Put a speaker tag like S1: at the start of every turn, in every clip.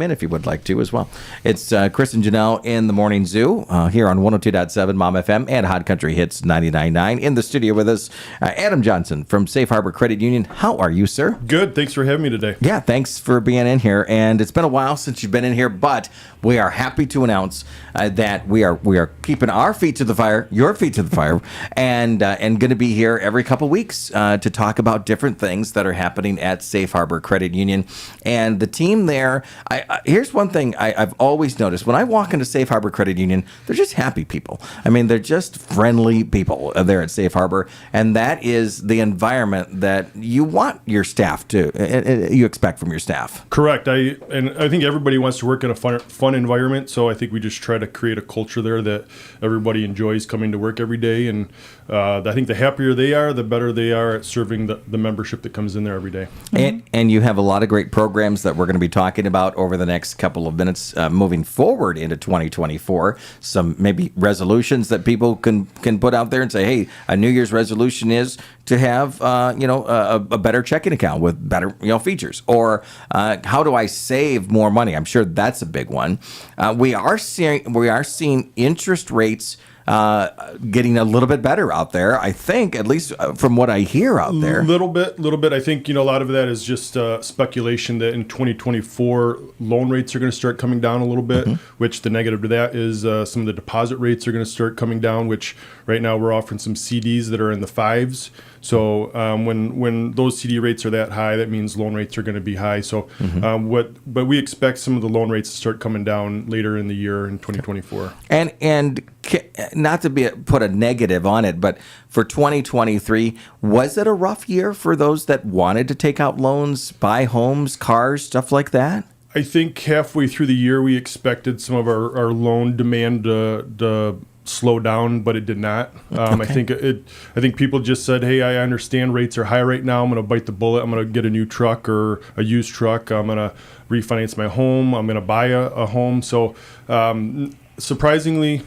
S1: chime in if you would like to as well. It's Chris and Janelle in the Morning Zoo here on 102.7 Mom FM and Hot Country Hits 99.9. In the studio with us, Adam Johnson from Safe Harbor Credit Union. How are you, sir?
S2: Good. Thanks for having me today.
S1: Yeah, thanks for being in here. And it's been a while since you've been in here, but we are happy to announce that we are keeping our feet to the fire, your feet to the fire, and going to be here every couple weeks to talk about different things that are happening at Safe Harbor Credit Union. And the team there, here's one thing I've always noticed. When I walk into Safe Harbor Credit Union, they're just happy people. I mean, they're just friendly people there at Safe Harbor. And that is the environment that you want your staff to, you expect from your staff.
S2: Correct. I think everybody wants to work in a fun environment. So I think we just try to create a culture there that everybody enjoys coming to work every day. And I think the happier they are, the better they are at serving the membership that comes in there every day.
S1: And you have a lot of great programs that we're going to be talking about over the next couple of minutes moving forward into 2024. Some maybe resolutions that people can put out there and say, hey, a New Year's resolution is to have a better checking account with better features, or how do I save more money? I'm sure that's a big one. We are seeing interest rates getting a little bit better out there, I think, at least from what I hear out there.
S2: Little bit. I think, a lot of that is just speculation that in 2024, loan rates are going to start coming down a little bit, which the negative to that is some of the deposit rates are going to start coming down, which right now we're offering some CDs that are in the fives. So when those CD rates are that high, that means loan rates are going to be high. So but we expect some of the loan rates to start coming down later in the year in 2024.
S1: And not to put a negative on it, but for 2023, was it a rough year for those that wanted to take out loans, buy homes, cars, stuff like that?
S2: I think halfway through the year, we expected some of our loan demand to slow down, but it did not.
S1: Okay.
S2: I think people just said, hey, I understand rates are high right now. I'm going to bite the bullet. I'm going to get a new truck or a used truck. I'm going to refinance my home. I'm going to buy a home. So surprisingly,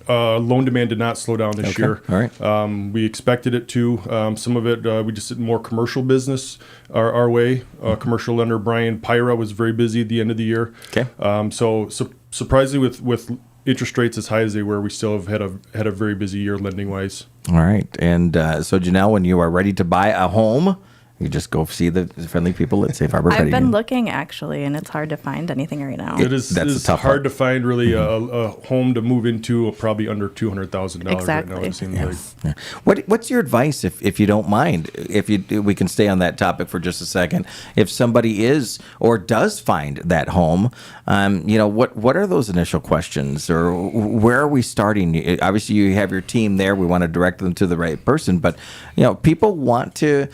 S2: loan demand did not slow down this year.
S1: All right.
S2: We expected it to. Some of it, we just did more commercial business our way. Commercial lender Brian Pyra was very busy at the end of the year.
S1: Okay.
S2: So surprisingly, with interest rates as high as they were, we still have had a very busy year lending wise.
S1: All right. And so Janelle, when you are ready to buy a home, you just go see the friendly people at Safe Harbor Credit
S3: I've been
S1: Union.
S3: looking, actually, and it's hard to find anything right now.
S2: It's hard to find really a home to move into, probably under $200,000
S3: Exactly.
S2: right now. It seems like.
S1: Yeah. What's your advice, if you don't mind, we can stay on that topic for just a second. If somebody is or does find that home, what are those initial questions, or where are we starting? Obviously, you have your team there. We want to direct them to the right person, but people want to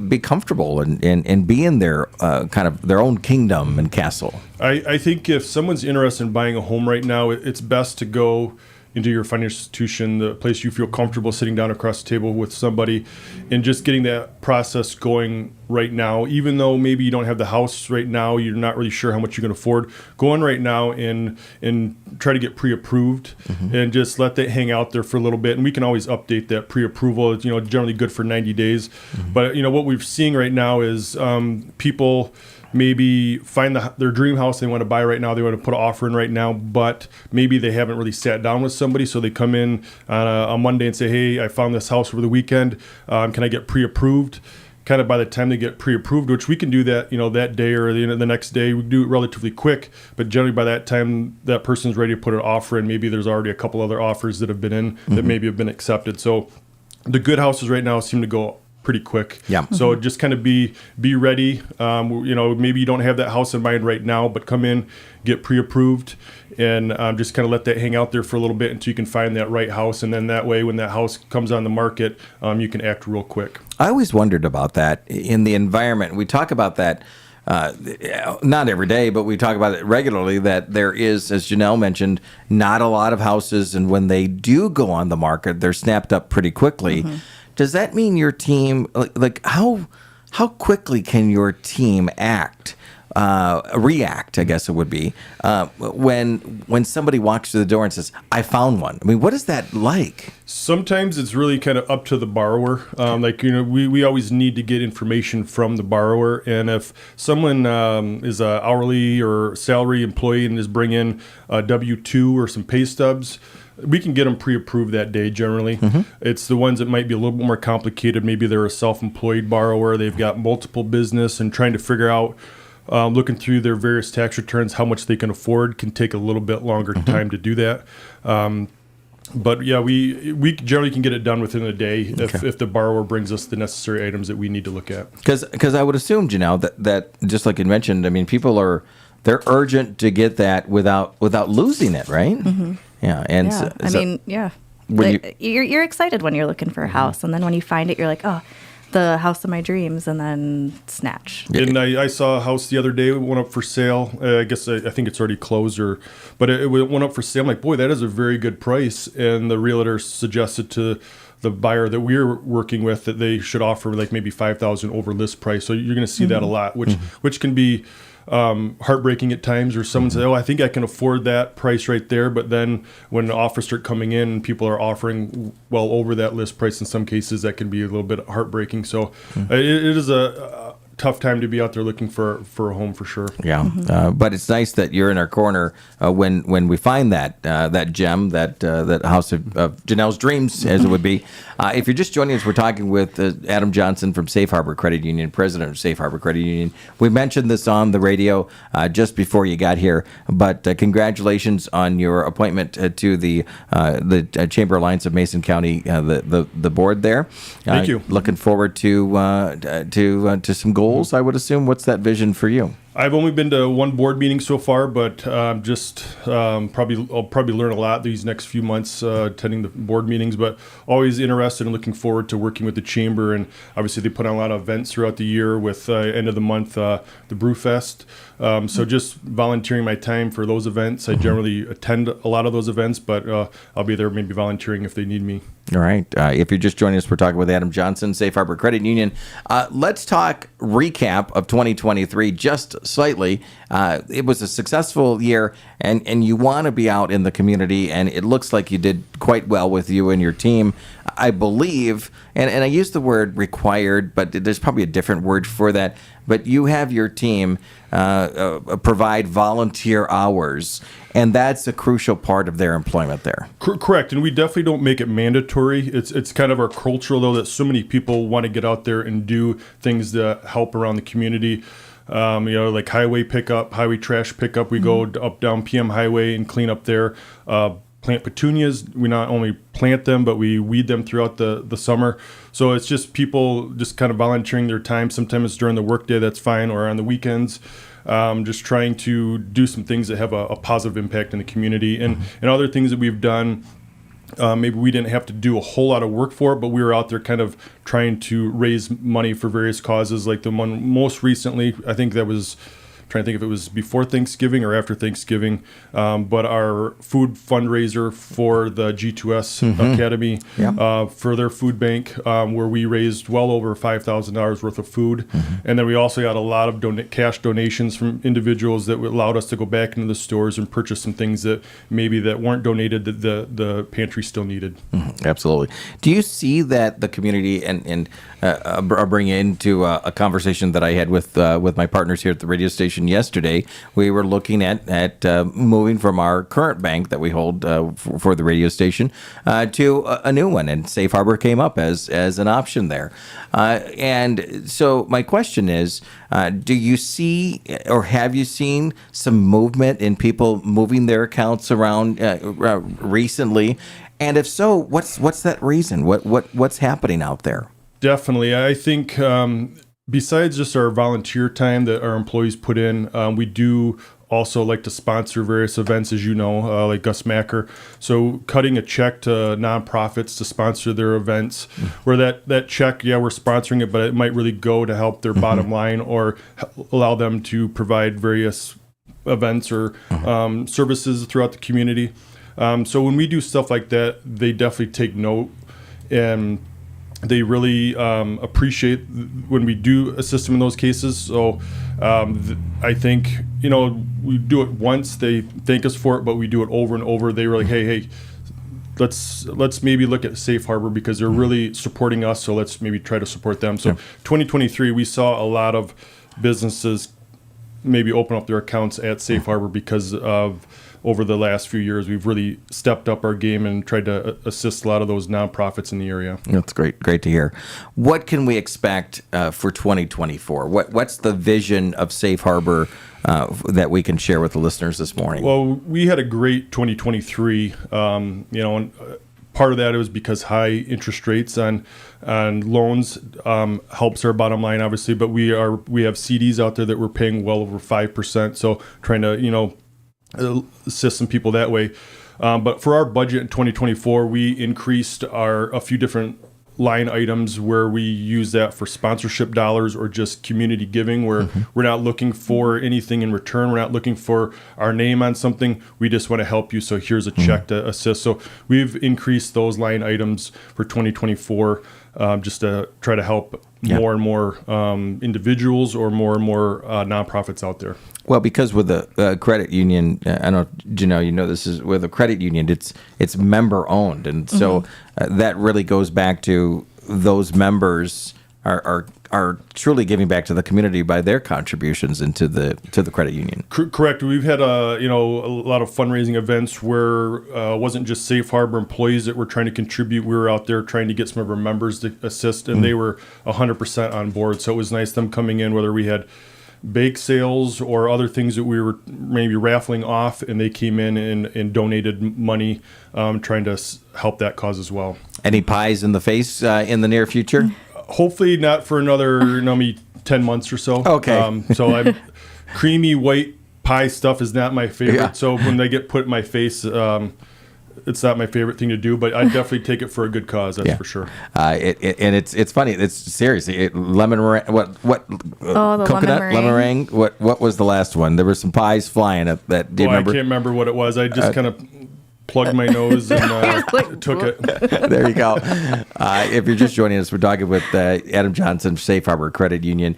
S1: be comfortable and be in their kind of their own kingdom and castle.
S2: I think if someone's interested in buying a home right now, it's best to go into your financial institution, the place you feel comfortable sitting down across the table with somebody and just getting that process going right now. Even though maybe you don't have the house right now, you're not really sure how much you can afford, go in right now and try to get pre-approved and just let that hang out there for a little bit. And we can always update that pre-approval. It's generally good for 90 days. But what we're seeing right now is people maybe find their dream house they want to buy right now. They want to put an offer in right now, but maybe they haven't really sat down with somebody. So they come in on a Monday and say, hey, I found this house over the weekend. Can I get pre-approved? Kind of by the time they get pre-approved, which we can do that, that day or the next day, we do it relatively quick. But generally by that time, that person's ready to put an offer in. Maybe there's already a couple other offers that have been in that maybe have been accepted. So the good houses right now seem to go pretty quick.
S1: Yeah.
S2: So just kind of be ready. Maybe you don't have that house in mind right now, but come in, get pre-approved, and just kind of let that hang out there for a little bit until you can find that right house. And then that way, when that house comes on the market, you can act real quick.
S1: I always wondered about that in the environment. We talk about that not every day, but we talk about it regularly, that there is, as Janelle mentioned, not a lot of houses. And when they do go on the market, they're snapped up pretty quickly. Does that mean your team, how quickly can your team act react, I guess it would be, when somebody walks through the door and says, "I found one"? I mean, what is that like?
S2: Sometimes it's really kind of up to the borrower. We always need to get information from the borrower. And if someone is a hourly or salary employee and is bringing a W-2 or some pay stubs, we can get them pre-approved that day generally. It's the ones that might be a little bit more complicated. Maybe they're a self-employed borrower. They've got multiple business and trying to figure out, looking through their various tax returns, how much they can afford can take a little bit longer time to do that. But yeah, we generally can get it done within a day if the borrower brings us the necessary items that we need to look at.
S1: Because I would assume, Janelle, that just like you mentioned, I mean, people they're urgent to get that without losing it, right? Yeah, and
S3: you're excited when you're looking for a house, and then when you find it, you're like, oh, the house of my dreams, and then snatch.
S2: And I saw a house the other day. It went up for sale. I guess I think it's already closed, but it went up for sale. I'm like, boy, that is a very good price. And the realtor suggested to the buyer that we're working with that they should offer like maybe $5,000 over list price. So you're going to see that a lot, which can be heartbreaking at times, or someone say, "Oh, I think I can afford that price right there," but then when the offers start coming in, people are offering well over that list price. In some cases, that can be a little bit heartbreaking. So it is a tough time to be out there looking for a home for sure.
S1: Yeah, but it's nice that you're in our corner when we find that gem, that house of Janelle's dreams, as it would be. If you're just joining us, we're talking with Adam Johnson from Safe Harbor Credit Union, president of Safe Harbor Credit Union. We mentioned this on the radio just before you got here, but congratulations on your appointment to the Chamber Alliance of Mason County, the board there.
S2: Thank you.
S1: Looking forward to some goals, I would assume. What's that vision for you?
S2: I've only been to one board meeting so far, but I'll probably learn a lot these next few months attending the board meetings. But always interested and looking forward to working with the chamber. And obviously, they put on a lot of events throughout the year. With end of the month, the Brewfest. So just volunteering my time for those events. I generally attend a lot of those events, but I'll be there maybe volunteering if they need me.
S1: All right. If you're just joining us, we're talking with Adam Johnson, Safe Harbor Credit Union. Let's talk recap of 2023 just slightly. It was a successful year, and you want to be out in the community, and it looks like you did quite well with you and your team. I believe, and I use the word required, but there's probably a different word for that, but you have your team provide volunteer hours, and that's a crucial part of their employment there.
S2: Correct, and we definitely don't make it mandatory. It's kind of our culture, though, that so many people want to get out there and do things to help around the community. Like highway pickup, highway trash pickup. We go up down PM Highway and clean up there. Plant petunias. We not only plant them, but we weed them throughout the summer. So it's just people just kind of volunteering their time. Sometimes it's during the workday, that's fine, or on the weekends. Just trying to do some things that have a positive impact in the community. And other things that we've done, maybe we didn't have to do a whole lot of work for it, but we were out there kind of trying to raise money for various causes. Like the one most recently, I think that was, trying to think if it was before Thanksgiving or after Thanksgiving, but our food fundraiser for the G2S Academy, for their food bank, where we raised well over $5,000 worth of food. And then we also got a lot of cash donations from individuals that allowed us to go back into the stores and purchase some things that maybe that weren't donated that the pantry still needed.
S1: Absolutely. Do you see that the community, and I'll bring you into a conversation that I had with my partners here at the radio station yesterday. We were looking at moving from our current bank that we hold for the radio station to a new one, and Safe Harbor came up as an option there. And so my question is, do you see, or have you seen some movement in people moving their accounts around recently? And if so, what's that reason? What's happening out there?
S2: Definitely. I think besides just our volunteer time that our employees put in, we do also like to sponsor various events, as you know, like Gus Macker. So cutting a check to nonprofits to sponsor their events, where that check, we're sponsoring it, but it might really go to help their bottom line or allow them to provide various events or services throughout the community. So when we do stuff like that, they definitely take note. And They really appreciate when we do assist them in those cases. So I think, we do it once, they thank us for it, but we do it over and over. They were like, hey, let's maybe look at Safe Harbor because they're really supporting us. So let's maybe try to support them. So 2023, we saw a lot of businesses maybe open up their accounts at Safe Harbor because of over the last few years, we've really stepped up our game and tried to assist a lot of those nonprofits in the area.
S1: That's great to hear. What can we expect for 2024? What's the vision of Safe Harbor that we can share with the listeners this morning?
S2: Well, we had a great 2023. And part of that was because high interest rates on loans helps our bottom line, obviously. But we have CDs out there that we're paying well over 5%. So trying to assist some people that way. But for our budget in 2024, we increased a few different line items where we use that for sponsorship dollars or just community giving, where we're not looking for anything in return. We're not looking for our name on something. We just want to help you. So here's a check to assist. So we've increased those line items for 2024 just to try to help more and more individuals or more and more nonprofits out there.
S1: Well, because with the credit union, I don't know, Janelle, this is with a credit union, it's member owned, and so that really goes back to those members are truly giving back to the community by their contributions into the credit union.
S2: Correct. We've had a lot of fundraising events where it wasn't just Safe Harbor employees that were trying to contribute. We were out there trying to get some of our members to assist, and they were 100% on board. So it was nice them coming in, whether we had bake sales or other things that we were maybe raffling off, and they came in and donated money, trying to help that cause as well.
S1: Any pies in the face in the near future?
S2: Hopefully not for another maybe 10 months or so.
S1: Okay.
S2: So creamy white pie stuff is not my favorite.
S1: Yeah.
S2: So when they get put in my face, it's not my favorite thing to do, but I definitely take it for a good cause. That's for sure.
S1: And it's funny. It's seriously lemon meringue. What?
S3: The
S1: coconut lemon meringue. What was the last one? There were some pies flying at that. Do you remember?
S2: I can't remember what it was. I just kind of plugged my nose and took it.
S1: There you go. If you're just joining us, we're talking with Adam Johnson, Safe Harbor Credit Union.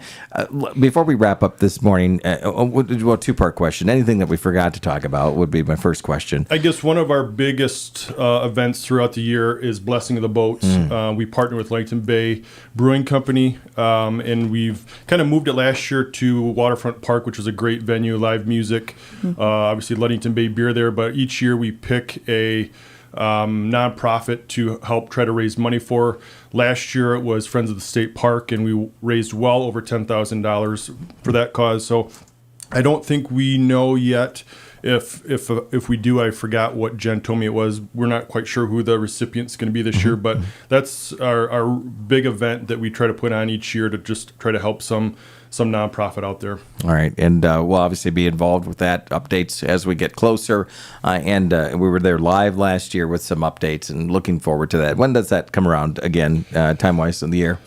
S1: Before we wrap up this morning, two-part question. Anything that we forgot to talk about would be my first question.
S2: I guess one of our biggest events throughout the year is Blessing of the Boats. We partner with Langton Bay Brewing Company, and we've kind of moved it last year to Waterfront Park, which was a great venue, live music, obviously Ludington Bay beer there, but each year we pick a nonprofit to help try to raise money for. Last year it was Friends of the State Park, and we raised well over $10,000 for that cause. So I don't think we know yet if we do. I forgot what Jen told me it was. We're not quite sure who the recipient's going to be this year, but that's our big event that we try to put on each year to just try to help some nonprofit out there.
S1: All right, and we'll obviously be involved with that, updates as we get closer. And we were there live last year with some updates, and looking forward to that. When does that come around again, time-wise in the year?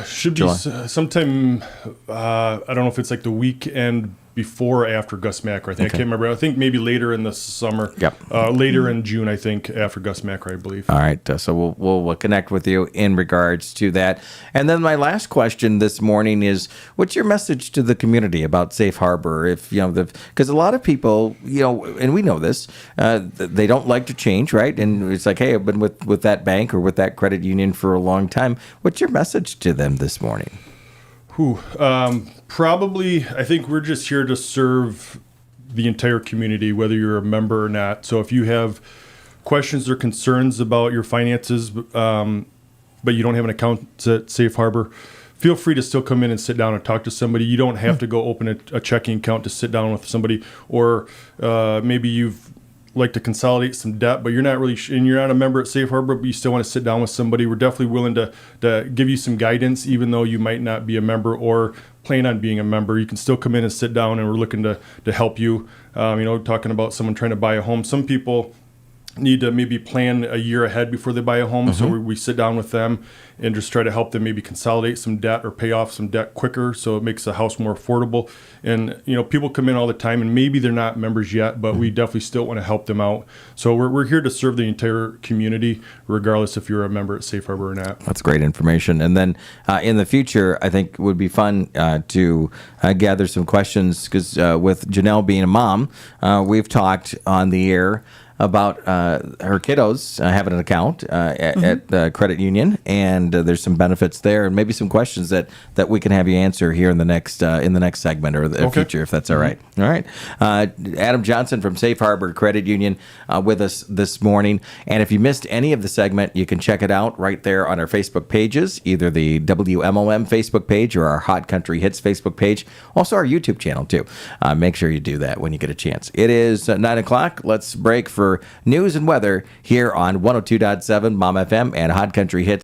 S2: Should be sometime, I don't know if it's like the weekend before or after Gus Macra. I think. Okay. I can't remember. I think maybe later in the summer.
S1: Yep.
S2: Later in June, I think, after Gus Macra, I believe.
S1: All right. So we'll connect with you in regards to that. And then my last question this morning is, what's your message to the community about Safe Harbor? If because a lot of people, and we know this, they don't like to change, right? And it's like, hey, I've been with that bank or with that credit union for a long time. What's your message to them this morning?
S2: Probably, I think we're just here to serve the entire community, whether you're a member or not. So if you have questions or concerns about your finances, but you don't have an account at Safe Harbor, feel free to still come in and sit down and talk to somebody. You don't have to go open a checking account to sit down with somebody, or maybe you've like to consolidate some debt, but you're not really, and you're not a member at Safe Harbor, but you still want to sit down with somebody. We're definitely willing to give you some guidance, even though you might not be a member or plan on being a member. You can still come in and sit down, and we're looking to help you. Talking about someone trying to buy a home. Some people need to maybe plan a year ahead before they buy a home. So we sit down with them and just try to help them maybe consolidate some debt or pay off some debt quicker, so it makes the house more affordable. And people come in all the time, and maybe they're not members yet, but we definitely still want to help them out. So we're here to serve the entire community, regardless if you're a member at Safe Harbor or not.
S1: That's great information. And then in the future, I think it would be fun to gather some questions, because with Janelle being a mom, we've talked on the air about her kiddos having an account at the credit union, and there's some benefits there, and maybe some questions that we can have you answer here in the next segment or the future, if that's all right. All right, Adam Johnson from Safe Harbor Credit Union with us this morning. And if you missed any of the segment, you can check it out right there on our Facebook pages, either the WMOM Facebook page or our Hot Country Hits Facebook page, also our YouTube channel too. Make sure you do that when you get a chance. It is 9 o'clock. Let's break for news and weather here on 102.7 Mom FM and Hot Country Hits.